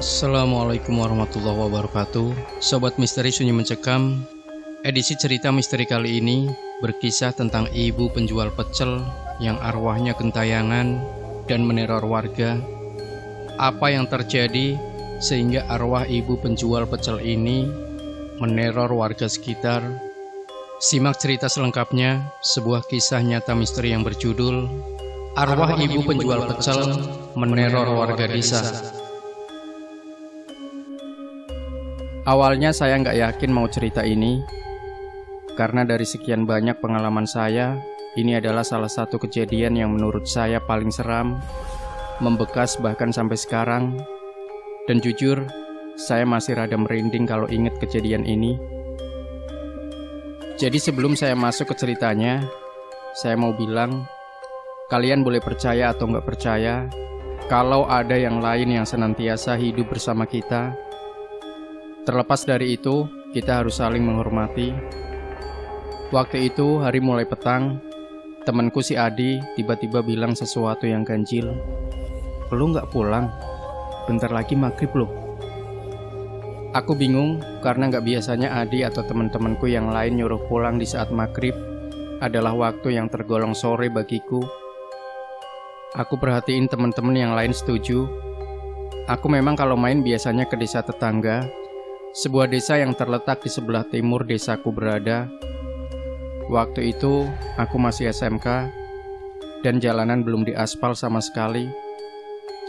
Assalamualaikum warahmatullahi wabarakatuh. Sobat Misteri Sunyi Mencekam, edisi cerita misteri kali ini berkisah tentang ibu penjual pecel yang arwahnya gentayangan dan meneror warga. Apa yang terjadi sehingga arwah ibu penjual pecel ini meneror warga sekitar? Simak cerita selengkapnya, sebuah kisah nyata misteri yang berjudul Arwah Ibu Penjual Pecel Meneror Warga Desa. Awalnya saya nggak yakin mau cerita ini, karena dari sekian banyak pengalaman saya, ini adalah salah satu kejadian yang menurut saya paling seram, membekas bahkan sampai sekarang. Dan jujur, saya masih rada merinding kalau ingat kejadian ini. Jadi sebelum saya masuk ke ceritanya, saya mau bilang, kalian boleh percaya atau nggak percaya, kalau ada yang lain yang senantiasa hidup bersama kita. Terlepas dari itu, kita harus saling menghormati. Waktu itu, hari mulai petang, temanku si Adi tiba-tiba bilang sesuatu yang ganjil. Lu nggak pulang? Bentar lagi maghrib loh. Aku bingung karena nggak biasanya Adi atau teman-temanku yang lain nyuruh pulang di saat maghrib adalah waktu yang tergolong sore bagiku. Aku perhatiin teman-teman yang lain setuju. Aku memang kalau main biasanya ke desa tetangga, sebuah desa yang terletak di sebelah timur desaku berada. Waktu itu aku masih SMK dan jalanan belum diaspal sama sekali.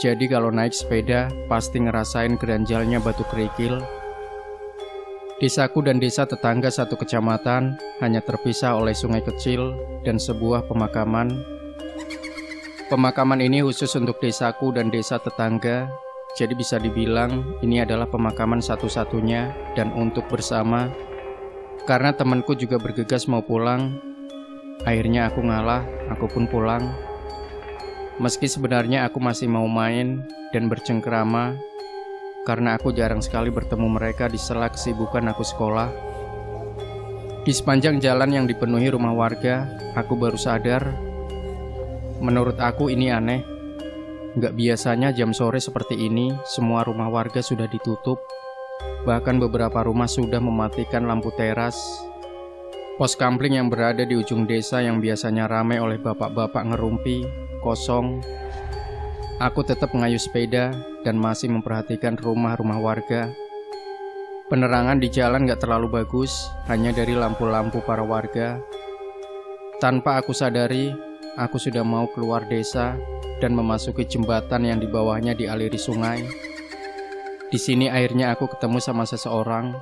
Jadi kalau naik sepeda pasti ngerasain geranjalnya batu kerikil. Desaku dan desa tetangga satu kecamatan hanya terpisah oleh sungai kecil dan sebuah pemakaman. Pemakaman ini khusus untuk desaku dan desa tetangga. Jadi bisa dibilang ini adalah pemakaman satu-satunya dan untuk bersama. Karena temanku juga bergegas mau pulang, akhirnya aku ngalah, aku pun pulang. Meski sebenarnya aku masih mau main dan bercengkrama, karena aku jarang sekali bertemu mereka di sela kesibukan aku sekolah. Di sepanjang jalan yang dipenuhi rumah warga, aku baru sadar, menurut aku ini aneh. Nggak biasanya jam sore seperti ini, semua rumah warga sudah ditutup. Bahkan beberapa rumah sudah mematikan lampu teras. Pos kampling yang berada di ujung desa yang biasanya ramai oleh bapak-bapak ngerumpi, kosong. Aku tetap mengayuh sepeda dan masih memperhatikan rumah-rumah warga. Penerangan di jalan nggak terlalu bagus, hanya dari lampu-lampu para warga. Tanpa aku sadari, aku sudah mau keluar desa dan memasuki jembatan yang di bawahnya dialiri sungai. Di sini akhirnya aku ketemu sama seseorang.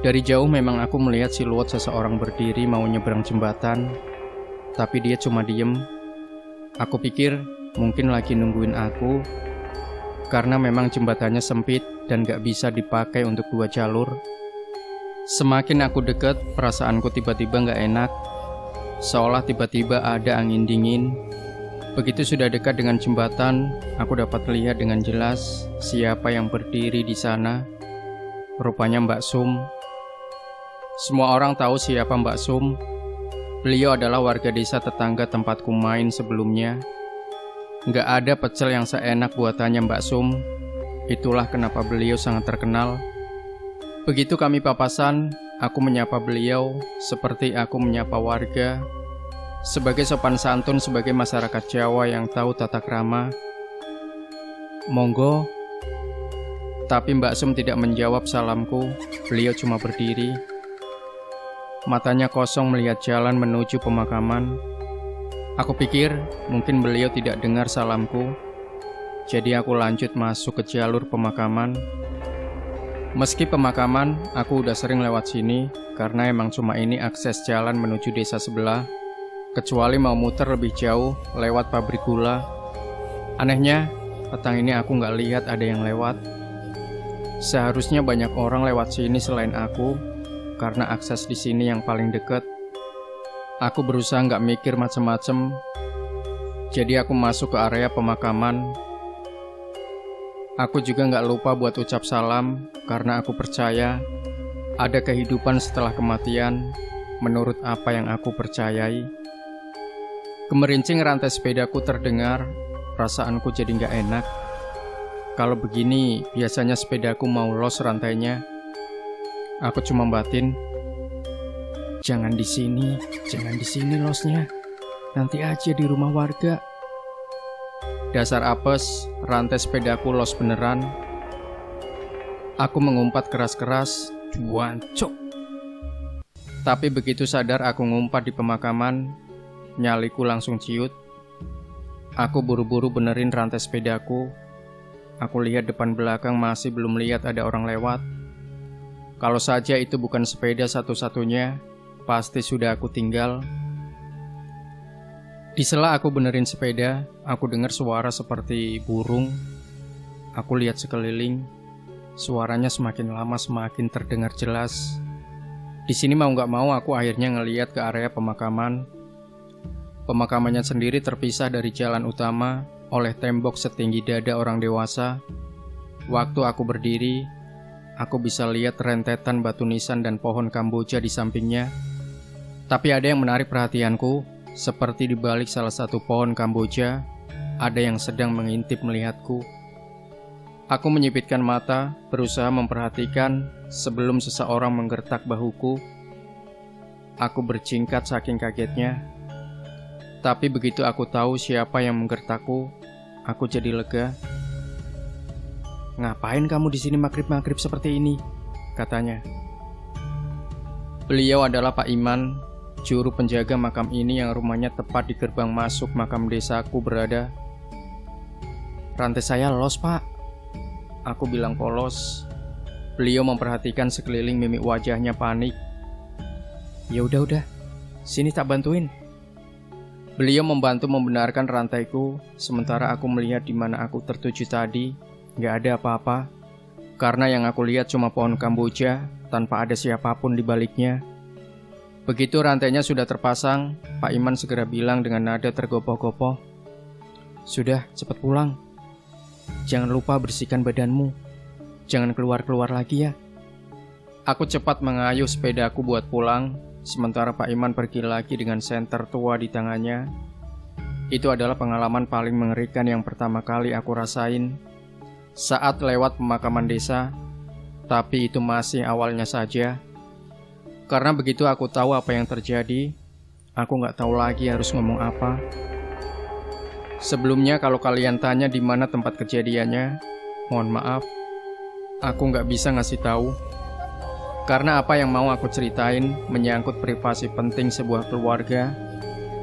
Dari jauh memang aku melihat siluet seseorang berdiri mau nyebrang jembatan, tapi dia cuma diem. Aku pikir mungkin lagi nungguin aku, karena memang jembatannya sempit dan gak bisa dipakai untuk dua jalur. Semakin aku dekat, perasaanku tiba-tiba gak enak, seolah tiba-tiba ada angin dingin. Begitu sudah dekat dengan jembatan, aku dapat lihat dengan jelas siapa yang berdiri di sana. Rupanya Mbak Sum. Semua orang tahu siapa Mbak Sum. Beliau adalah warga desa tetangga tempatku main sebelumnya. Nggak ada pecel yang seenak buatannya Mbak Sum. Itulah kenapa beliau sangat terkenal. Begitu kami papasan, aku menyapa beliau seperti aku menyapa warga. Sebagai sopan santun sebagai masyarakat Jawa yang tahu tata krama. Monggo. Tapi Mbak Sum tidak menjawab salamku. Beliau cuma berdiri. Matanya kosong melihat jalan menuju pemakaman. Aku pikir mungkin beliau tidak dengar salamku. Jadi aku lanjut masuk ke jalur pemakaman. Meski pemakaman, aku udah sering lewat sini karena emang cuma ini akses jalan menuju desa sebelah. Kecuali mau muter lebih jauh lewat pabrik gula. Anehnya, petang ini aku nggak lihat ada yang lewat. Seharusnya banyak orang lewat sini selain aku, karena akses di sini yang paling dekat. Aku berusaha nggak mikir macem-macem. Jadi aku masuk ke area pemakaman. Aku juga nggak lupa buat ucap salam, karena aku percaya ada kehidupan setelah kematian, menurut apa yang aku percayai. Gemerincing rantai sepedaku terdengar, perasaanku jadi nggak enak. Kalau begini, biasanya sepedaku mau los rantainya. Aku cuma batin, jangan di sini losnya. Nanti aja di rumah warga. Dasar apes, rantai sepedaku los beneran. Aku mengumpat keras-keras, "Juancuk." Tapi begitu sadar aku ngumpat di pemakaman, nyaliku langsung ciut. Aku buru-buru benerin rantai sepedaku. Aku lihat depan belakang masih belum lihat ada orang lewat. Kalau saja itu bukan sepeda satu-satunya, pasti sudah aku tinggal. Di sela aku benerin sepeda, aku dengar suara seperti burung. Aku lihat sekeliling, suaranya semakin lama semakin terdengar jelas. Di sini mau nggak mau aku akhirnya ngelihat ke area pemakaman. Pemakamannya sendiri terpisah dari jalan utama oleh tembok setinggi dada orang dewasa. Waktu aku berdiri, aku bisa lihat rentetan batu nisan dan pohon kamboja di sampingnya. Tapi ada yang menarik perhatianku, seperti di balik salah satu pohon kamboja, ada yang sedang mengintip melihatku. Aku menyipitkan mata, berusaha memperhatikan sebelum seseorang menggertak bahuku. Aku berjingkat saking kagetnya. Tapi begitu aku tahu siapa yang menggertakku, aku jadi lega. "Ngapain kamu di sini maghrib-maghrib seperti ini?" katanya. Beliau adalah Pak Iman, juru penjaga makam ini yang rumahnya tepat di gerbang masuk makam desaku berada. "Rantai saya los, Pak," aku bilang polos. Beliau memperhatikan sekeliling, mimik wajahnya panik. "Ya udah, sini tak bantuin." Beliau membantu membenarkan rantaiku, sementara aku melihat di mana aku tertuju tadi, nggak ada apa-apa. Karena yang aku lihat cuma pohon kamboja, tanpa ada siapapun di baliknya. Begitu rantainya sudah terpasang, Pak Iman segera bilang dengan nada tergopoh-gopoh, "Sudah, cepat pulang. Jangan lupa bersihkan badanmu. Jangan keluar-keluar lagi ya." Aku cepat mengayuh sepedaku buat pulang. Sementara Pak Iman pergi lagi dengan senter tua di tangannya. Itu adalah pengalaman paling mengerikan yang pertama kali aku rasain saat lewat pemakaman desa. Tapi itu masih awalnya saja. Karena begitu aku tahu apa yang terjadi, aku nggak tahu lagi harus ngomong apa. Sebelumnya kalau kalian tanya di mana tempat kejadiannya, mohon maaf, aku nggak bisa ngasih tahu. Karena apa yang mau aku ceritain menyangkut privasi penting sebuah keluarga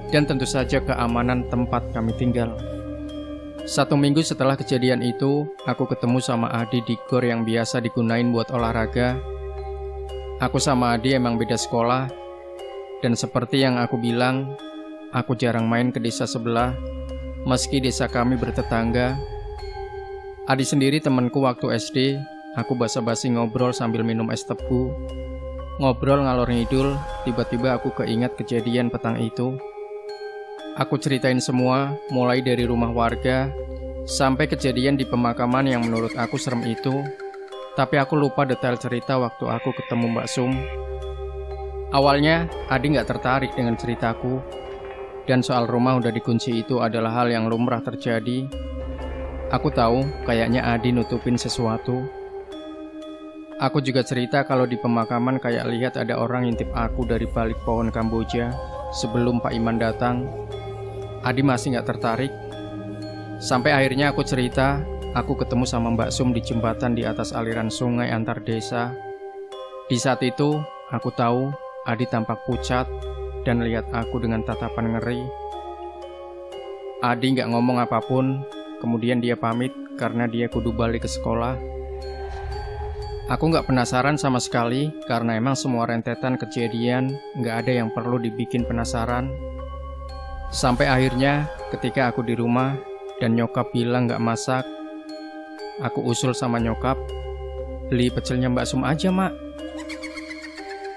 dan tentu saja keamanan tempat kami tinggal. 1 minggu setelah kejadian itu, aku ketemu sama Adi di gor yang biasa digunain buat olahraga. Aku sama Adi emang beda sekolah, dan seperti yang aku bilang, aku jarang main ke desa sebelah, meski desa kami bertetangga. Adi sendiri temanku waktu SD. Aku basa-basi ngobrol sambil minum es tebu. Ngobrol ngalor ngidul, tiba-tiba aku keingat kejadian petang itu. Aku ceritain semua, mulai dari rumah warga, sampai kejadian di pemakaman yang menurut aku serem itu. Tapi aku lupa detail cerita waktu aku ketemu Mbak Sum. Awalnya, Adi gak tertarik dengan ceritaku. Dan soal rumah udah dikunci itu adalah hal yang lumrah terjadi. Aku tahu, kayaknya Adi nutupin sesuatu. Aku juga cerita kalau di pemakaman kayak lihat ada orang ngintip aku dari balik pohon kamboja sebelum Pak Iman datang. Adi masih gak tertarik. Sampai akhirnya aku cerita, aku ketemu sama Mbak Sum di jembatan di atas aliran sungai antar desa. Di saat itu, aku tahu Adi tampak pucat dan lihat aku dengan tatapan ngeri. Adi gak ngomong apapun, kemudian dia pamit karena dia kudu balik ke sekolah. Aku gak penasaran sama sekali karena emang semua rentetan kejadian gak ada yang perlu dibikin penasaran. Sampai akhirnya ketika aku di rumah dan nyokap bilang gak masak, aku usul sama nyokap, "Beli pecelnya Mbak Sum aja, Mak."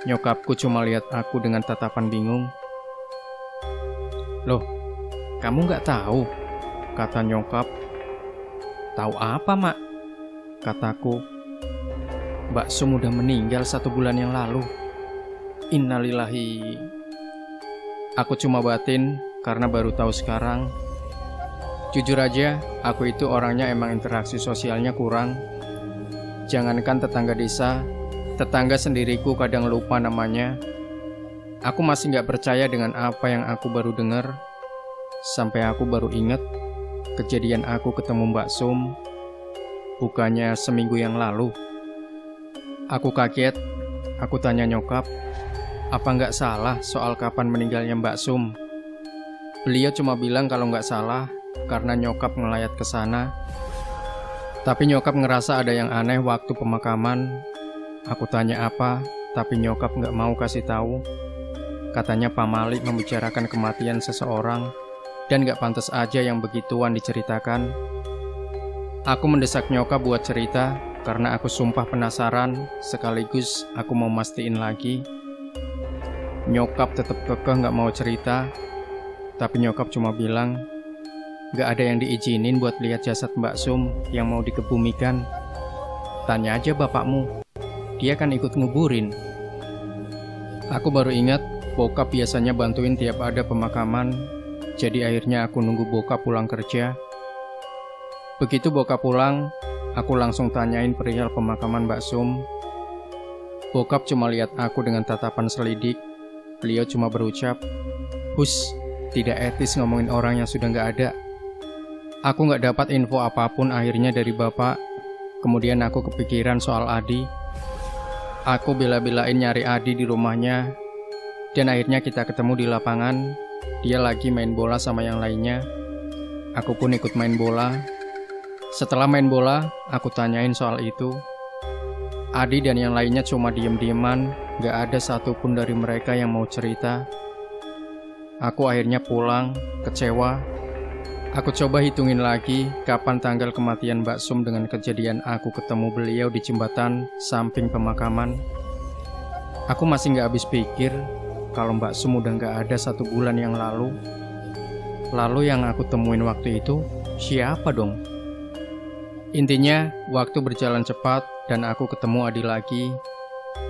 Nyokapku cuma lihat aku dengan tatapan bingung. "Loh, kamu gak tahu?" kata nyokap. "Tahu apa, Mak?" kataku. "Mbak Sum udah meninggal 1 bulan yang lalu." Innalillahi. Aku cuma batin karena baru tahu sekarang. Jujur aja, aku itu orangnya emang interaksi sosialnya kurang. Jangankan tetangga desa, tetangga sendiriku kadang lupa namanya. Aku masih gak percaya dengan apa yang aku baru dengar. Sampai aku baru inget kejadian aku ketemu Mbak Sum, bukannya seminggu yang lalu. Aku kaget, aku tanya nyokap, apa nggak salah soal kapan meninggalnya Mbak Sum? Beliau cuma bilang kalau nggak salah karena nyokap ngelayat ke sana. Tapi nyokap ngerasa ada yang aneh waktu pemakaman. Aku tanya apa, tapi nyokap nggak mau kasih tahu. Katanya Pak Malik membicarakan kematian seseorang dan nggak pantas aja yang begituan diceritakan. Aku mendesak nyokap buat cerita karena aku sumpah penasaran, sekaligus aku mau mastiin lagi. Nyokap tetap kekeh nggak mau cerita, tapi nyokap cuma bilang, nggak ada yang diizinin buat lihat jasad Mbak Sum yang mau dikebumikan. Tanya aja bapakmu, dia kan ikut nguburin. Aku baru ingat, bokap biasanya bantuin tiap ada pemakaman, jadi akhirnya aku nunggu bokap pulang kerja. Begitu bokap pulang, aku langsung tanyain perihal pemakaman Mbak Sum. Bokap cuma lihat aku dengan tatapan selidik. Beliau cuma berucap, "Hus, tidak etis ngomongin orang yang sudah nggak ada." Aku nggak dapat info apapun akhirnya dari bapak. Kemudian aku kepikiran soal Adi. Aku bela-belain nyari Adi di rumahnya. Dan akhirnya kita ketemu di lapangan. Dia lagi main bola sama yang lainnya. Aku pun ikut main bola. Setelah main bola, aku tanyain soal itu. Adi dan yang lainnya cuma diem-dieman, gak ada satupun dari mereka yang mau cerita. Aku akhirnya pulang, kecewa. Aku coba hitungin lagi kapan tanggal kematian Mbak Sum dengan kejadian aku ketemu beliau di jembatan samping pemakaman. Aku masih gak habis pikir kalau Mbak Sum udah gak ada 1 bulan yang lalu. Lalu yang aku temuin waktu itu, siapa dong? Intinya, waktu berjalan cepat dan aku ketemu Adi lagi.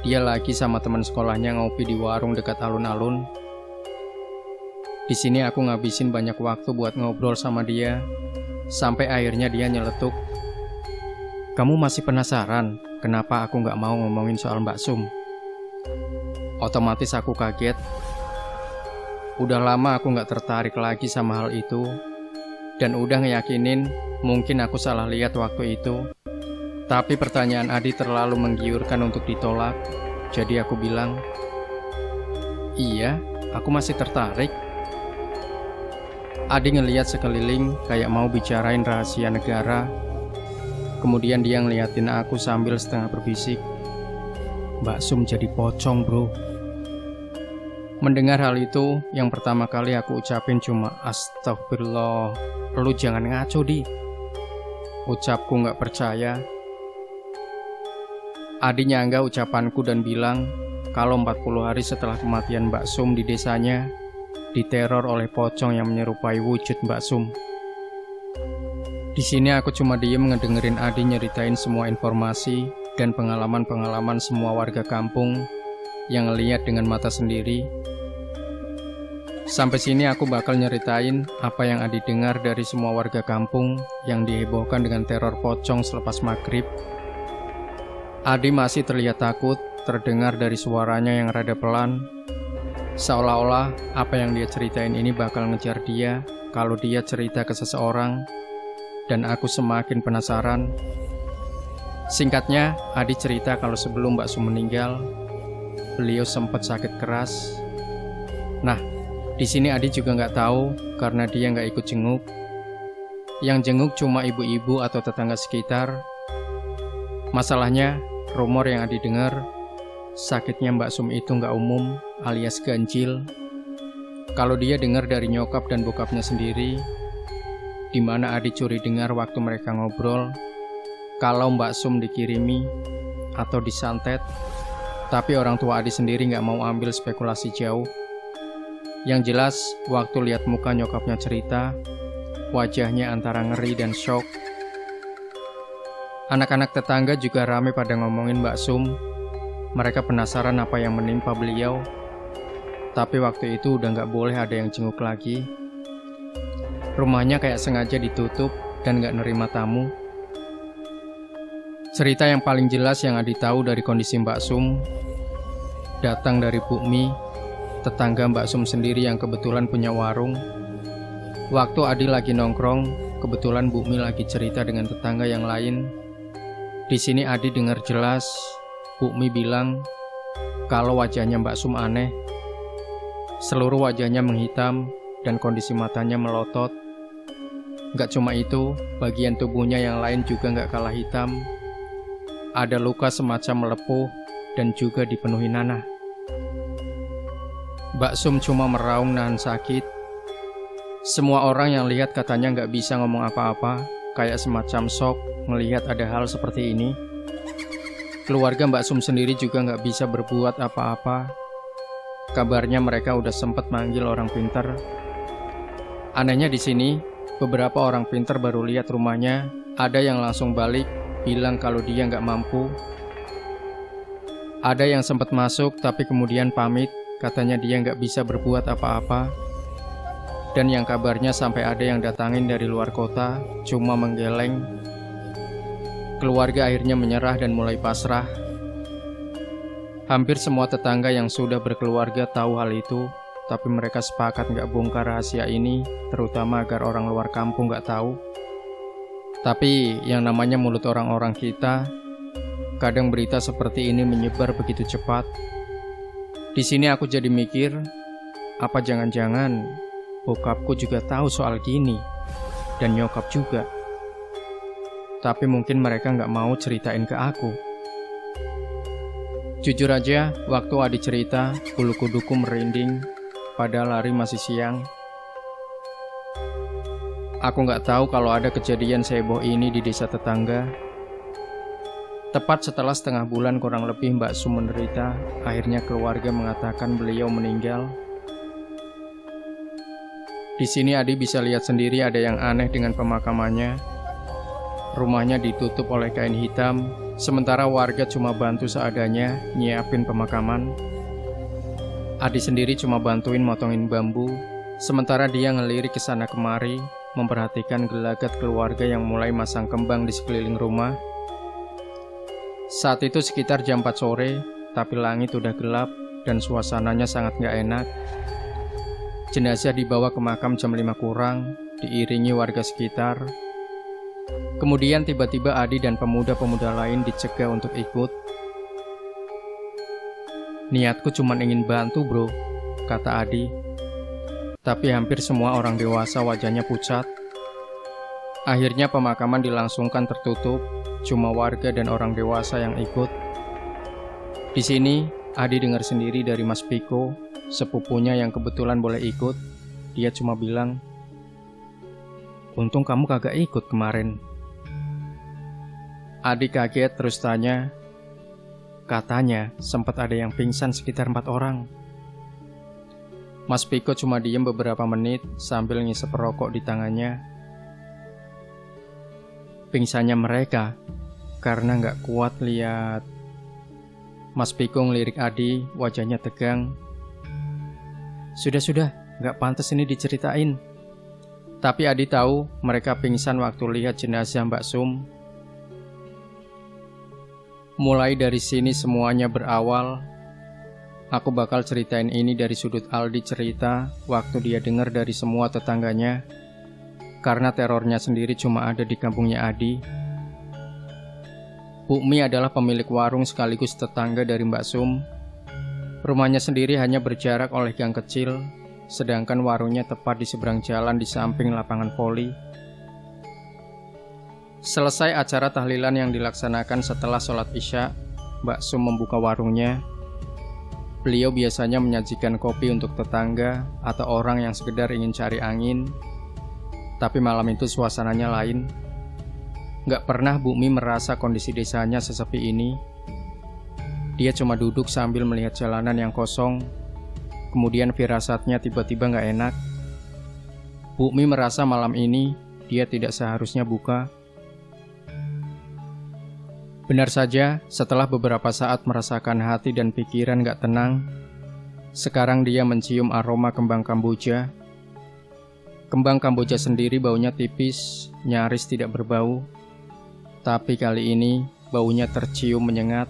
Dia lagi sama teman sekolahnya ngopi di warung dekat alun-alun. Di sini aku ngabisin banyak waktu buat ngobrol sama dia, sampai akhirnya dia nyeletuk, "Kamu masih penasaran kenapa aku nggak mau ngomongin soal Mbak Sum?" Otomatis aku kaget. Udah lama aku nggak tertarik lagi sama hal itu, dan udah ngeyakinin mungkin aku salah lihat waktu itu. Tapi pertanyaan Adi terlalu menggiurkan untuk ditolak. Jadi aku bilang, "Iya, aku masih tertarik." Adi ngeliat sekeliling kayak mau bicarain rahasia negara. Kemudian dia ngeliatin aku sambil setengah berbisik, "Mbak Sum jadi pocong, bro." Mendengar hal itu, yang pertama kali aku ucapin cuma, "Astagfirullah, lu jangan ngaco di." Ucapku gak percaya. Adi nyangga ucapanku dan bilang kalau 40 hari setelah kematian Mbak Sum di desanya, diteror oleh pocong yang menyerupai wujud Mbak Sum. Di sini aku cuma diem ngedengerin Adi nyeritain semua informasi dan pengalaman-pengalaman semua warga kampung yang ngeliat dengan mata sendiri. Sampai sini aku bakal nyeritain apa yang Adi dengar dari semua warga kampung yang dihebohkan dengan teror pocong selepas maghrib. Adi masih terlihat takut, terdengar dari suaranya yang rada pelan. Seolah-olah apa yang dia ceritain ini bakal ngejar dia kalau dia cerita ke seseorang, dan aku semakin penasaran. Singkatnya, Adi cerita kalau sebelum Mbak Sum meninggal, beliau sempat sakit keras. Nah, di sini Adi juga nggak tahu karena dia nggak ikut jenguk. Yang jenguk cuma ibu-ibu atau tetangga sekitar. Masalahnya, rumor yang Adi dengar, sakitnya Mbak Sum itu nggak umum alias ganjil. Kalau dia dengar dari nyokap dan bokapnya sendiri, di mana Adi curi dengar waktu mereka ngobrol, kalau Mbak Sum dikirimi atau disantet, tapi orang tua Adi sendiri nggak mau ambil spekulasi jauh. Yang jelas, waktu lihat muka nyokapnya cerita, wajahnya antara ngeri dan shock. Anak-anak tetangga juga rame pada ngomongin Mbak Sum. Mereka penasaran apa yang menimpa beliau. Tapi waktu itu udah nggak boleh ada yang jenguk lagi. Rumahnya kayak sengaja ditutup dan gak nerima tamu. Cerita yang paling jelas yang Adi tahu dari kondisi Mbak Sum datang dari Bu Mi, tetangga Mbak Sum sendiri yang kebetulan punya warung. Waktu Adi lagi nongkrong, kebetulan Bu Mi lagi cerita dengan tetangga yang lain. Di sini Adi dengar jelas Bu Mi bilang kalau wajahnya Mbak Sum aneh. Seluruh wajahnya menghitam dan kondisi matanya melotot. Gak cuma itu, bagian tubuhnya yang lain juga gak kalah hitam. Ada luka semacam melepuh dan juga dipenuhi nanah. Mbak Sum cuma meraung nahan sakit. Semua orang yang lihat katanya gak bisa ngomong apa-apa, kayak semacam shock melihat ada hal seperti ini. Keluarga Mbak Sum sendiri juga gak bisa berbuat apa-apa. Kabarnya mereka udah sempet manggil orang pintar. Anehnya di sini, beberapa orang pintar baru lihat rumahnya, ada yang langsung balik, bilang kalau dia nggak mampu. Ada yang sempat masuk tapi kemudian pamit, katanya dia nggak bisa berbuat apa-apa. Dan yang kabarnya sampai ada yang datangin dari luar kota, cuma menggeleng. Keluarga akhirnya menyerah dan mulai pasrah. Hampir semua tetangga yang sudah berkeluarga tahu hal itu, tapi mereka sepakat nggak bongkar rahasia ini, terutama agar orang luar kampung nggak tahu. Tapi yang namanya mulut orang-orang kita, kadang berita seperti ini menyebar begitu cepat. Di sini aku jadi mikir, apa jangan-jangan bokapku juga tahu soal gini, dan nyokap juga. Tapi mungkin mereka nggak mau ceritain ke aku. Jujur aja, waktu Adi cerita, bulu kuduku merinding. Padahal hari masih siang. Aku nggak tahu kalau ada kejadian seheboh ini di desa tetangga. Tepat setelah setengah bulan kurang lebih Mbak Sum menderita, akhirnya keluarga mengatakan beliau meninggal. Di sini Adi bisa lihat sendiri ada yang aneh dengan pemakamannya. Rumahnya ditutup oleh kain hitam, sementara warga cuma bantu seadanya nyiapin pemakaman. Adi sendiri cuma bantuin motongin bambu, sementara dia ngelirik ke sana kemari, memperhatikan gelagat keluarga yang mulai masang kembang di sekeliling rumah. Saat itu sekitar jam 4 sore, tapi langit udah gelap dan suasananya sangat gak enak. Jenazah dibawa ke makam jam 5 kurang, diiringi warga sekitar. Kemudian tiba-tiba Adi dan pemuda-pemuda lain dicegah untuk ikut. Niatku cuma ingin bantu bro, kata Adi. Tapi hampir semua orang dewasa wajahnya pucat. Akhirnya pemakaman dilangsungkan tertutup, cuma warga dan orang dewasa yang ikut. Di sini, Adi dengar sendiri dari Mas Piko, sepupunya yang kebetulan boleh ikut. Dia cuma bilang, "Untung kamu kagak ikut kemarin." Adi kaget terus tanya, katanya sempat ada yang pingsan sekitar 4 orang. Mas Piko cuma diem beberapa menit sambil ngisep rokok di tangannya. Pingsannya mereka karena nggak kuat lihat. Mas Piko ngelirik Adi, wajahnya tegang. Sudah, nggak pantas ini diceritain. Tapi Adi tahu mereka pingsan waktu lihat jenazah Mbak Sum. Mulai dari sini semuanya berawal. Aku bakal ceritain ini dari sudut Aldi cerita waktu dia dengar dari semua tetangganya. Karena terornya sendiri cuma ada di kampungnya Adi. Bu Mi adalah pemilik warung sekaligus tetangga dari Mbak Sum. Rumahnya sendiri hanya berjarak oleh gang kecil, sedangkan warungnya tepat di seberang jalan di samping lapangan voli. Selesai acara tahlilan yang dilaksanakan setelah sholat Isya, Mbak Sum membuka warungnya. Beliau biasanya menyajikan kopi untuk tetangga atau orang yang sekedar ingin cari angin. Tapi malam itu suasananya lain. Gak pernah Bu Mi merasa kondisi desanya sesepi ini. Dia cuma duduk sambil melihat jalanan yang kosong. Kemudian firasatnya tiba-tiba gak enak. Bu Mi merasa malam ini dia tidak seharusnya buka. Benar saja, setelah beberapa saat merasakan hati dan pikiran gak tenang, sekarang dia mencium aroma kembang kamboja. Kembang Kamboja sendiri baunya tipis, nyaris tidak berbau. Tapi kali ini baunya tercium menyengat.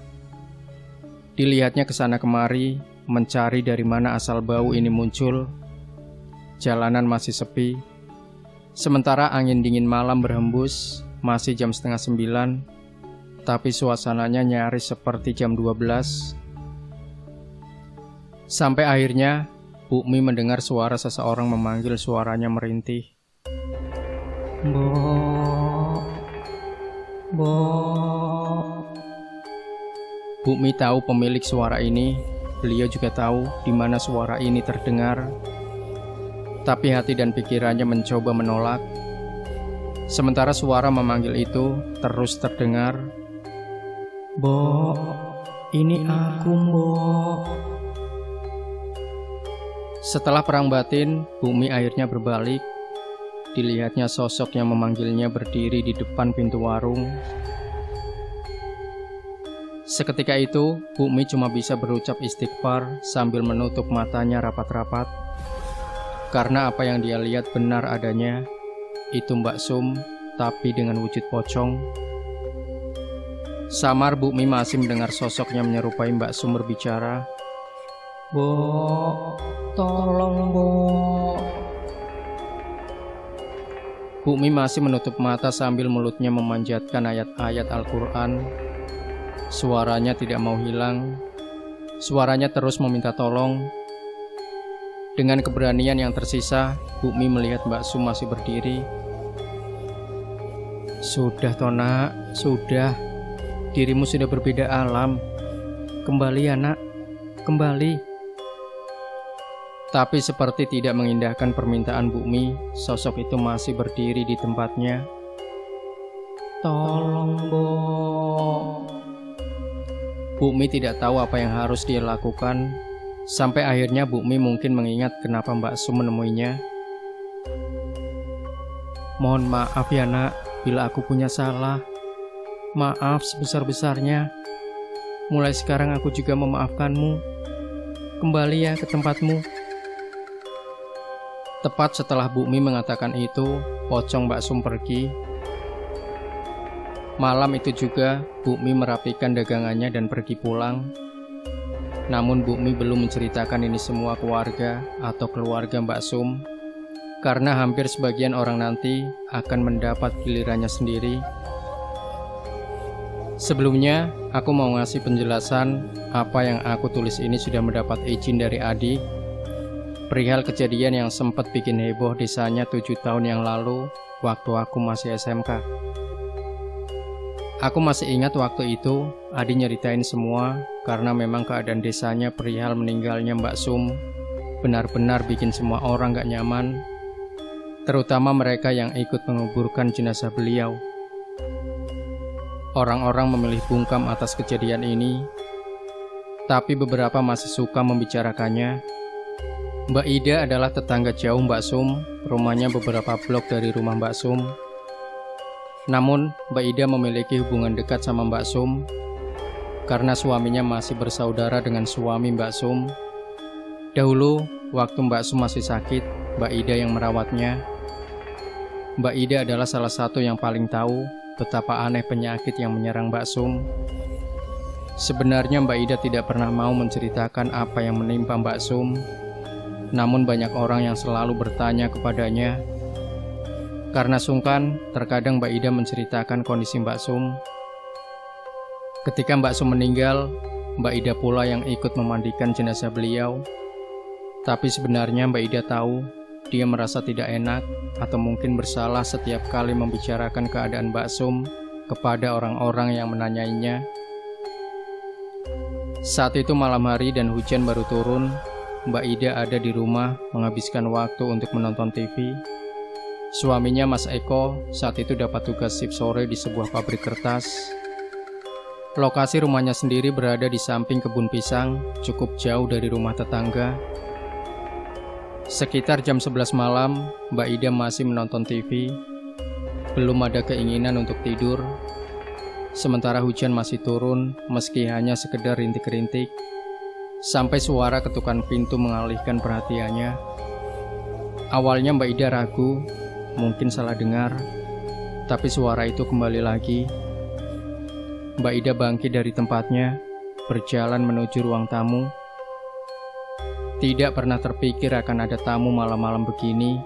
Dilihatnya kesana kemari, mencari dari mana asal bau ini muncul. Jalanan masih sepi. Sementara angin dingin malam berhembus, masih jam 8:30, tapi suasananya nyaris seperti jam 12. Sampai akhirnya Bu Mi mendengar suara seseorang memanggil, suaranya merintih. Mbok, Mbok. Bu Mi tahu pemilik suara ini. Beliau juga tahu di mana suara ini terdengar. Tapi hati dan pikirannya mencoba menolak. Sementara suara memanggil itu terus terdengar. Mbok, ini aku, Mbok. Setelah perang batin, Bu Mi akhirnya berbalik. Dilihatnya sosok yang memanggilnya berdiri di depan pintu warung. Seketika itu, Bu Mi cuma bisa berucap istighfar sambil menutup matanya rapat-rapat. Karena apa yang dia lihat benar adanya, itu Mbak Sum, tapi dengan wujud pocong. Samar Bu Mi masih mendengar sosoknya menyerupai Mbak Sum berbicara. Mbok, tolong Mbok. Bu Mi masih menutup mata sambil mulutnya memanjatkan ayat-ayat Al-Quran. Suaranya tidak mau hilang. Suaranya terus meminta tolong. Dengan keberanian yang tersisa, Bu Mi melihat Mbak Sum masih berdiri. Sudah Tona, sudah. Dirimu sudah berbeda alam. Kembali anak, kembali. Tapi seperti tidak mengindahkan permintaan Bu Mi, sosok itu masih berdiri di tempatnya. Tolong, Mbok. Bu Mi tidak tahu apa yang harus dia lakukan. Sampai akhirnya Bu Mi mungkin mengingat kenapa Mbak Sum menemuinya. Mohon maaf ya nak, bila aku punya salah. Maaf sebesar-besarnya. Mulai sekarang aku juga memaafkanmu. Kembali ya ke tempatmu. Tepat setelah Bu Mi mengatakan itu, pocong Mbak Sum pergi. Malam itu juga, Bu Mi merapikan dagangannya dan pergi pulang. Namun Bu Mi belum menceritakan ini semua ke warga atau keluarga Mbak Sum, karena hampir sebagian orang nanti akan mendapat gilirannya sendiri. Sebelumnya, aku mau ngasih penjelasan apa yang aku tulis ini sudah mendapat izin dari adik. Perihal kejadian yang sempat bikin heboh desanya 7 tahun yang lalu waktu aku masih SMK. Aku masih ingat waktu itu Adi nyeritain semua karena memang keadaan desanya perihal meninggalnya Mbak Sum benar-benar bikin semua orang gak nyaman, terutama mereka yang ikut menguburkan jenazah beliau. Orang-orang memilih bungkam atas kejadian ini, tapi beberapa masih suka membicarakannya. Mbak Ida adalah tetangga jauh Mbak Sum, rumahnya beberapa blok dari rumah Mbak Sum. Namun, Mbak Ida memiliki hubungan dekat sama Mbak Sum, karena suaminya masih bersaudara dengan suami Mbak Sum. Dahulu, waktu Mbak Sum masih sakit, Mbak Ida yang merawatnya. Mbak Ida adalah salah satu yang paling tahu betapa aneh penyakit yang menyerang Mbak Sum. Sebenarnya Mbak Ida tidak pernah mau menceritakan apa yang menimpa Mbak Sum. Namun banyak orang yang selalu bertanya kepadanya. Karena sungkan, terkadang Mbak Ida menceritakan kondisi Mbak Sum. Ketika Mbak Sum meninggal, Mbak Ida pula yang ikut memandikan jenazah beliau. Tapi sebenarnya Mbak Ida tahu, dia merasa tidak enak atau mungkin bersalah setiap kali membicarakan keadaan Mbak Sum kepada orang-orang yang menanyainya. Saat itu malam hari dan hujan baru turun. Mbak Ida ada di rumah menghabiskan waktu untuk menonton TV. Suaminya Mas Eko saat itu dapat tugas shift sore di sebuah pabrik kertas. Lokasi rumahnya sendiri berada di samping kebun pisang, cukup jauh dari rumah tetangga. Sekitar jam 11 malam, Mbak Ida masih menonton TV. Belum ada keinginan untuk tidur. Sementara hujan masih turun, meski hanya sekedar rintik-rintik. Sampai suara ketukan pintu mengalihkan perhatiannya. Awalnya Mbak Ida ragu, mungkin salah dengar, tapi suara itu kembali lagi. Mbak Ida bangkit dari tempatnya, berjalan menuju ruang tamu. Tidak pernah terpikir akan ada tamu malam-malam begini,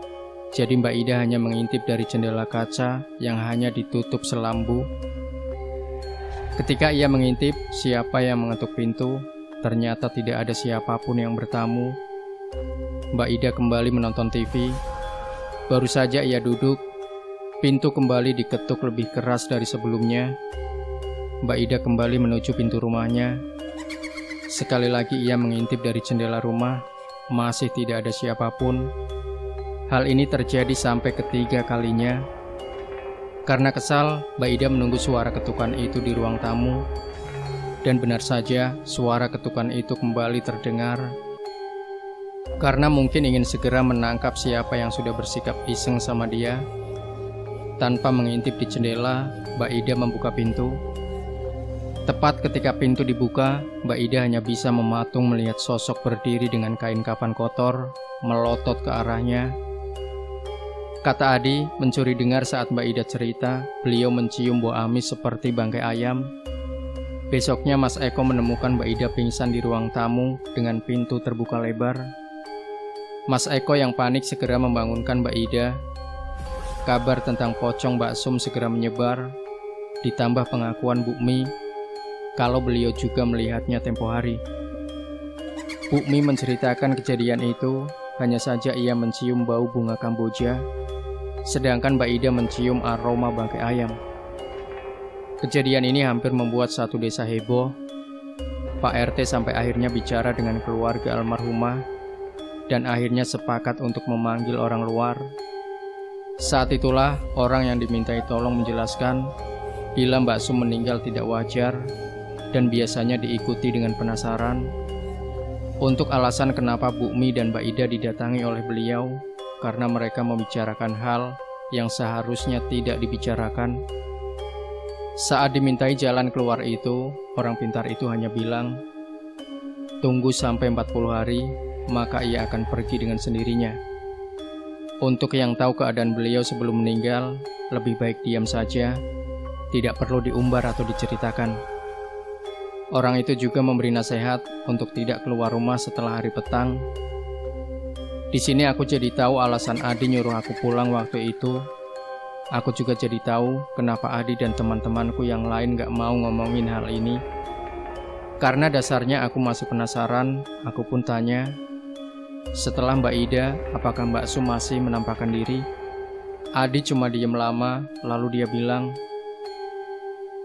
jadi Mbak Ida hanya mengintip dari jendela kaca yang hanya ditutup selambu. Ketika ia mengintip siapa yang mengetuk pintu, ternyata tidak ada siapapun yang bertamu. Mbak Ida kembali menonton TV. Baru saja ia duduk, pintu kembali diketuk lebih keras dari sebelumnya. Mbak Ida kembali menuju pintu rumahnya. Sekali lagi ia mengintip dari jendela rumah, masih tidak ada siapapun. Hal ini terjadi sampai ketiga kalinya. Karena kesal, Mbak Ida menunggu suara ketukan itu di ruang tamu. Dan benar saja, suara ketukan itu kembali terdengar. Karena mungkin ingin segera menangkap siapa yang sudah bersikap iseng sama dia. Tanpa mengintip di jendela, Mbak Ida membuka pintu. Tepat ketika pintu dibuka, Mbak Ida hanya bisa mematung melihat sosok berdiri dengan kain kafan kotor, melotot ke arahnya. Kata Adi, mencuri dengar saat Mbak Ida cerita, beliau mencium bau amis seperti bangkai ayam. Besoknya Mas Eko menemukan Mbak Ida pingsan di ruang tamu dengan pintu terbuka lebar. Mas Eko yang panik segera membangunkan Mbak Ida. Kabar tentang pocong Mbak Sum segera menyebar, ditambah pengakuan Bu Mi kalau beliau juga melihatnya tempo hari. Bu Mi menceritakan kejadian itu, hanya saja ia mencium bau bunga kamboja, sedangkan Mbak Ida mencium aroma bangkai ayam. Kejadian ini hampir membuat satu desa heboh. Pak RT sampai akhirnya bicara dengan keluarga almarhumah, dan akhirnya sepakat untuk memanggil orang luar. Saat itulah orang yang dimintai tolong menjelaskan bila Mbak Sum meninggal tidak wajar dan biasanya diikuti dengan penasaran. Untuk alasan kenapa Bu Mi dan Mbak Ida didatangi oleh beliau, karena mereka membicarakan hal yang seharusnya tidak dibicarakan. Saat dimintai jalan keluar itu, orang pintar itu hanya bilang, tunggu sampai 40 hari, maka ia akan pergi dengan sendirinya. Untuk yang tahu keadaan beliau sebelum meninggal, lebih baik diam saja, tidak perlu diumbar atau diceritakan. Orang itu juga memberi nasihat untuk tidak keluar rumah setelah hari petang. Di sini aku jadi tahu alasan Adi nyuruh aku pulang waktu itu. Aku juga jadi tahu kenapa Adi dan teman-temanku yang lain gak mau ngomongin hal ini. Karena dasarnya aku masih penasaran, aku pun tanya, setelah Mbak Ida, apakah Mbak Sum masih menampakkan diri? Adi cuma diem lama, lalu dia bilang,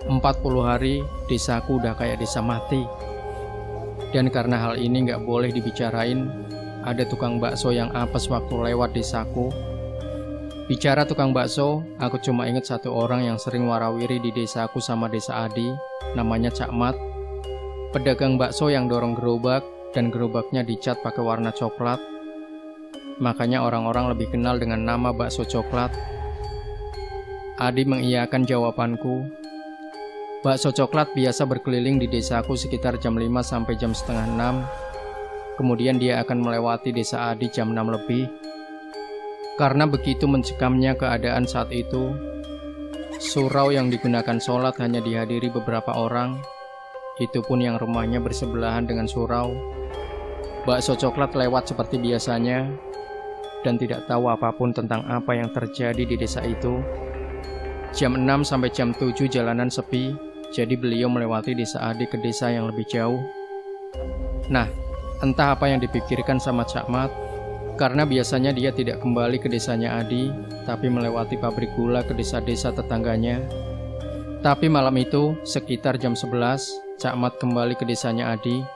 40 hari, desaku udah kayak desa mati. Dan karena hal ini gak boleh dibicarain, ada tukang bakso yang apes waktu lewat desaku. Bicara tukang bakso, aku cuma ingat satu orang yang sering warawiri di desaku sama desa Adi, namanya Cak Mat. Pedagang bakso yang dorong gerobak, dan gerobaknya dicat pakai warna coklat. Makanya orang-orang lebih kenal dengan nama bakso coklat. Adi mengiyakan jawabanku. Bakso coklat biasa berkeliling di desaku sekitar jam 5 sampai jam setengah 6. Kemudian dia akan melewati desa Adi jam 6 lebih. Karena begitu mencekamnya keadaan saat itu, surau yang digunakan sholat hanya dihadiri beberapa orang, itu pun yang rumahnya bersebelahan dengan surau. Bakso coklat lewat seperti biasanya, dan tidak tahu apapun tentang apa yang terjadi di desa itu. Jam 6 sampai jam 7 jalanan sepi, jadi beliau melewati desa Adi ke desa yang lebih jauh. Nah, entah apa yang dipikirkan sama Cak Mat, karena biasanya dia tidak kembali ke desanya Adi, tapi melewati pabrik gula ke desa-desa tetangganya. Tapi malam itu, sekitar jam 11, Cak Mat kembali ke desanya Adi.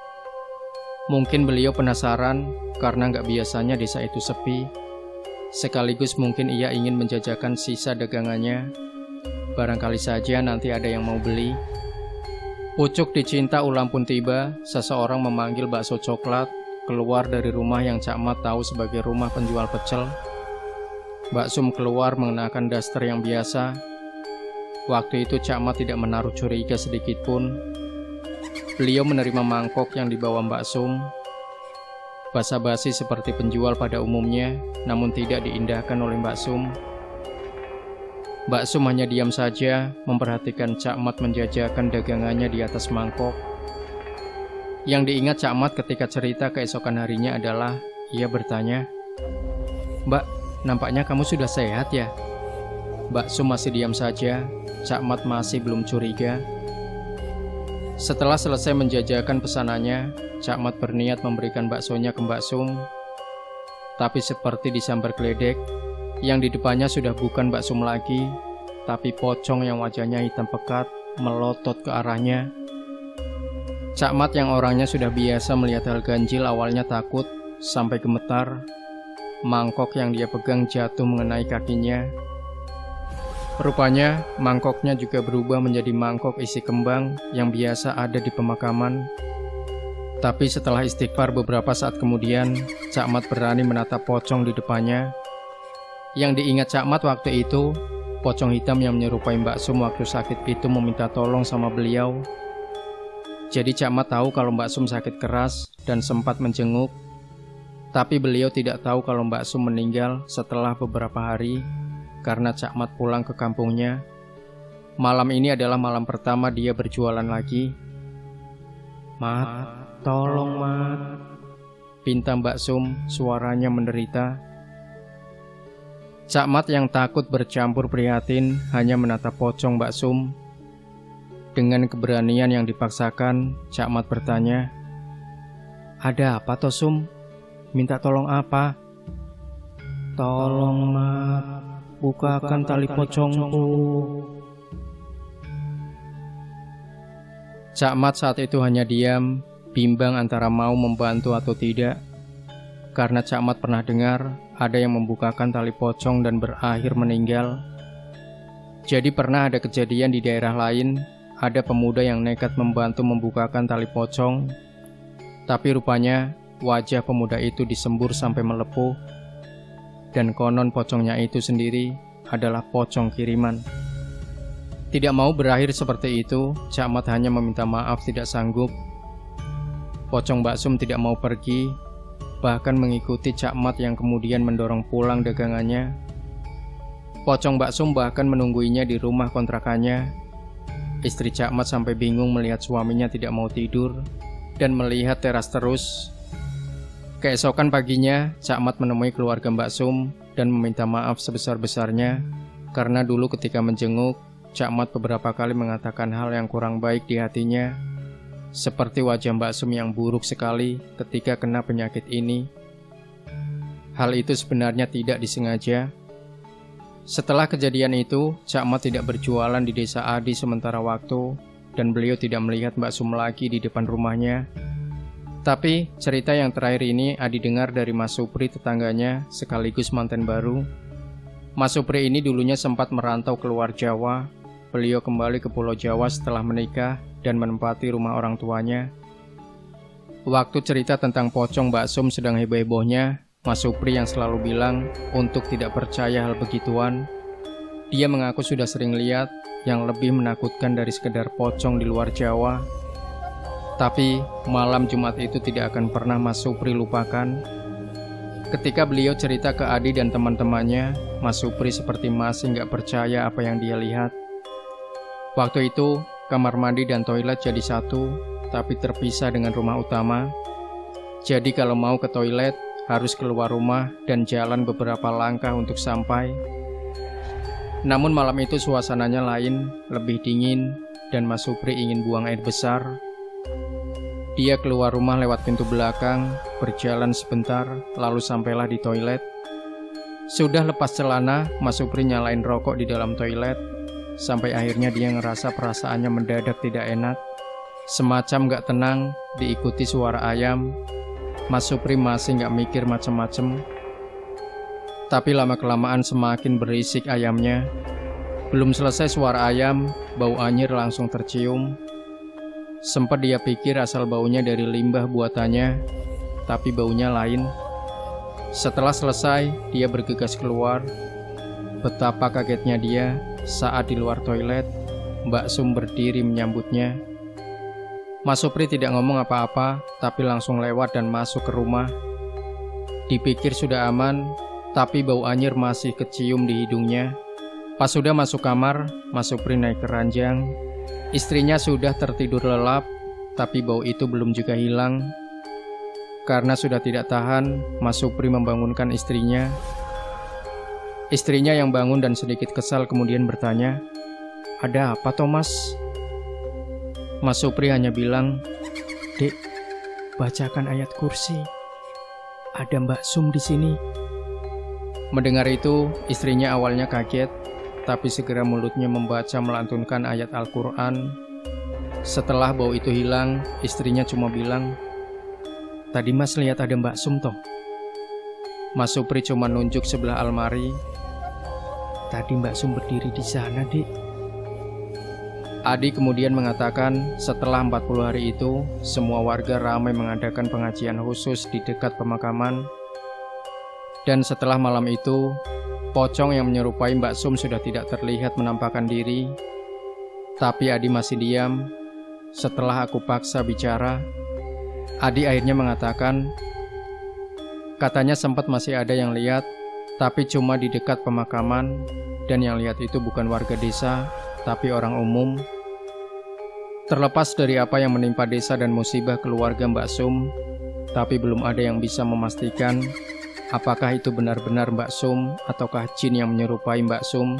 Mungkin beliau penasaran, karena nggak biasanya desa itu sepi. Sekaligus mungkin ia ingin menjajakan sisa dagangannya. Barangkali saja nanti ada yang mau beli. Pucuk dicinta ulam pun tiba, seseorang memanggil bakso coklat keluar dari rumah yang Cak Mat tahu sebagai rumah penjual pecel. Mbak Sum keluar mengenakan daster yang biasa. Waktu itu Cak Mat tidak menaruh curiga sedikit pun. Beliau menerima mangkok yang dibawa Mbak Sum. basa-basi seperti penjual pada umumnya, namun tidak diindahkan oleh Mbak Sum. Mbak Sum hanya diam saja, memperhatikan Cak Mat menjajakan dagangannya di atas mangkok. Yang diingat Cak Mat ketika cerita keesokan harinya adalah, ia bertanya, "Mbak, nampaknya kamu sudah sehat ya?" Mbak Sum masih diam saja, Cak Mat masih belum curiga. Setelah selesai menjajakan pesanannya, Cak Mat berniat memberikan baksonya ke Mbak Sum. Tapi seperti disambar geledek, yang di depannya sudah bukan Mbak Sum lagi, tapi pocong yang wajahnya hitam pekat melotot ke arahnya. Cak Mat yang orangnya sudah biasa melihat hal ganjil awalnya takut sampai gemetar. Mangkok yang dia pegang jatuh mengenai kakinya. Rupanya mangkoknya juga berubah menjadi mangkok isi kembang yang biasa ada di pemakaman. Tapi setelah istighfar beberapa saat kemudian, Cak Mat berani menatap pocong di depannya. Yang diingat Cak Mat waktu itu, pocong hitam yang menyerupai Mbak Sum waktu sakit itu meminta tolong sama beliau. Jadi Cak Mat tahu kalau Mbak Sum sakit keras dan sempat menjenguk. Tapi beliau tidak tahu kalau Mbak Sum meninggal setelah beberapa hari karena Cak Mat pulang ke kampungnya. Malam ini adalah malam pertama dia berjualan lagi. "Mat, tolong Mat," pinta Mbak Sum, suaranya menderita. Cak Mat yang takut bercampur prihatin hanya menatap pocong Mbak Sum. Dengan keberanian yang dipaksakan, Cak Mat bertanya, "Ada apa toh Sum? Minta tolong apa?" "Tolong Mat, bukakan tali pocongku." Cak Mat saat itu hanya diam, bimbang antara mau membantu atau tidak. Karena Cak Mat pernah dengar ada yang membukakan tali pocong dan berakhir meninggal. Jadi pernah ada kejadian di daerah lain, ada pemuda yang nekat membantu membukakan tali pocong. Tapi rupanya wajah pemuda itu disembur sampai melepuh. Dan konon pocongnya itu sendiri adalah pocong kiriman. Tidak mau berakhir seperti itu, Cak Mat hanya meminta maaf tidak sanggup. Pocong Mbak Sum tidak mau pergi, bahkan mengikuti Cak Mat yang kemudian mendorong pulang dagangannya. Pocong Mbak Sum bahkan menungguinya di rumah kontrakannya. Istri Cak Mat sampai bingung melihat suaminya tidak mau tidur dan melihat teras terus. Keesokan paginya, Cak Mat menemui keluarga Mbak Sum dan meminta maaf sebesar-besarnya karena dulu ketika menjenguk, Cak Mat beberapa kali mengatakan hal yang kurang baik di hatinya, seperti wajah Mbak Sum yang buruk sekali ketika kena penyakit ini. Hal itu sebenarnya tidak disengaja. Setelah kejadian itu, Cak Mat tidak berjualan di desa Adi sementara waktu, dan beliau tidak melihat Mbak Sum lagi di depan rumahnya. Tapi cerita yang terakhir ini Adi dengar dari Mas Supri, tetangganya sekaligus manten baru. Mas Supri ini dulunya sempat merantau keluar Jawa. Beliau kembali ke Pulau Jawa setelah menikah dan menempati rumah orang tuanya. Waktu cerita tentang pocong Mbak Sum sedang heboh-hebohnya, Mas Supri yang selalu bilang untuk tidak percaya hal begituan. Dia mengaku sudah sering lihat yang lebih menakutkan dari sekedar pocong di luar Jawa. Tapi malam Jumat itu tidak akan pernah Mas Supri lupakan. Ketika beliau cerita ke Adi dan teman-temannya, Mas Supri seperti masih nggak percaya apa yang dia lihat. Waktu itu, kamar mandi dan toilet jadi satu, tapi terpisah dengan rumah utama. Jadi kalau mau ke toilet, harus keluar rumah dan jalan beberapa langkah untuk sampai. Namun malam itu suasananya lain, lebih dingin, dan Mas Supri ingin buang air besar. Dia keluar rumah lewat pintu belakang, berjalan sebentar, lalu sampailah di toilet. Sudah lepas celana, Mas Supri nyalain rokok di dalam toilet. Sampai akhirnya dia ngerasa perasaannya mendadak tidak enak. Semacam gak tenang, diikuti suara ayam. Mas Supri masih gak mikir macem-macem. Tapi lama-kelamaan semakin berisik ayamnya. Belum selesai suara ayam, bau anyir langsung tercium. Sempat dia pikir asal baunya dari limbah buatannya, tapi baunya lain. Setelah selesai, dia bergegas keluar. Betapa kagetnya dia saat di luar toilet, Mbak Sum berdiri menyambutnya. Mas Supri tidak ngomong apa-apa, tapi langsung lewat dan masuk ke rumah. Dipikir sudah aman, tapi bau anyir masih kecium di hidungnya. Pas sudah masuk kamar, Mas Supri naik ke ranjang. Istrinya sudah tertidur lelap, tapi bau itu belum juga hilang. Karena sudah tidak tahan, Mas Supri membangunkan istrinya. Istrinya yang bangun dan sedikit kesal kemudian bertanya, "Ada apa toh Mas?" Mas Supri hanya bilang, "Dek, bacakan ayat kursi. Ada Mbak Sum di sini." Mendengar itu, istrinya awalnya kaget, tapi segera mulutnya membaca melantunkan ayat Al-Quran. Setelah bau itu hilang, istrinya cuma bilang, "Tadi Mas lihat ada Mbak Sum toh?" Mas Supri cuma nunjuk sebelah almari. "Tadi Mbak Sum berdiri di sana, Dik." Adi kemudian mengatakan setelah 40 hari itu, semua warga ramai mengadakan pengajian khusus di dekat pemakaman. Dan setelah malam itu, pocong yang menyerupai Mbak Sum sudah tidak terlihat menampakkan diri. Tapi Adi masih diam. Setelah aku paksa bicara, Adi akhirnya mengatakan, katanya sempat masih ada yang lihat, tapi cuma di dekat pemakaman, dan yang lihat itu bukan warga desa, tapi orang umum. Terlepas dari apa yang menimpa desa dan musibah keluarga Mbak Sum, tapi belum ada yang bisa memastikan apakah itu benar-benar Mbak Sum ataukah jin yang menyerupai Mbak Sum.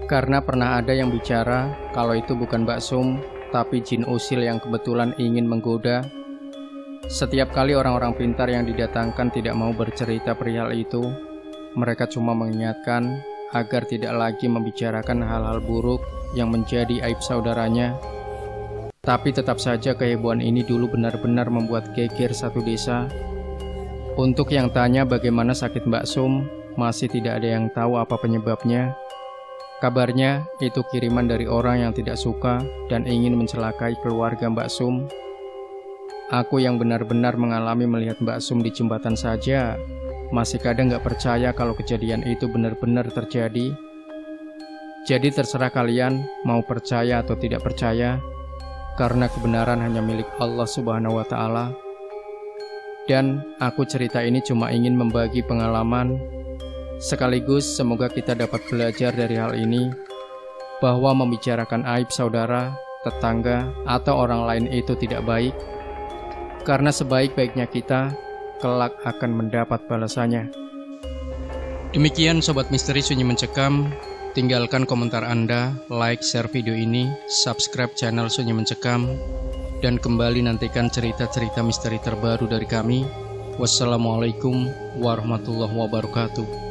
Karena pernah ada yang bicara kalau itu bukan Mbak Sum, tapi jin usil yang kebetulan ingin menggoda. Setiap kali orang-orang pintar yang didatangkan tidak mau bercerita perihal itu, mereka cuma mengingatkan agar tidak lagi membicarakan hal-hal buruk yang menjadi aib saudaranya. Tapi tetap saja kehebohan ini dulu benar-benar membuat geger satu desa. Untuk yang tanya bagaimana sakit Mbak Sum, masih tidak ada yang tahu apa penyebabnya. Kabarnya itu kiriman dari orang yang tidak suka dan ingin mencelakai keluarga Mbak Sum. Aku yang benar-benar mengalami melihat Mbak Sum di jembatan saja, masih kadang gak percaya kalau kejadian itu benar-benar terjadi. Jadi terserah kalian mau percaya atau tidak percaya, karena kebenaran hanya milik Allah Subhanahu wa Ta'ala. Dan aku cerita ini cuma ingin membagi pengalaman, sekaligus semoga kita dapat belajar dari hal ini, bahwa membicarakan aib saudara, tetangga, atau orang lain itu tidak baik, karena sebaik-baiknya kita kelak akan mendapat balasannya. Demikian Sobat Misteri Sunyi Mencekam. Tinggalkan komentar Anda, like, share video ini, subscribe channel Sunyi Mencekam, dan kembali nantikan cerita-cerita misteri terbaru dari kami. Wassalamualaikum warahmatullahi wabarakatuh.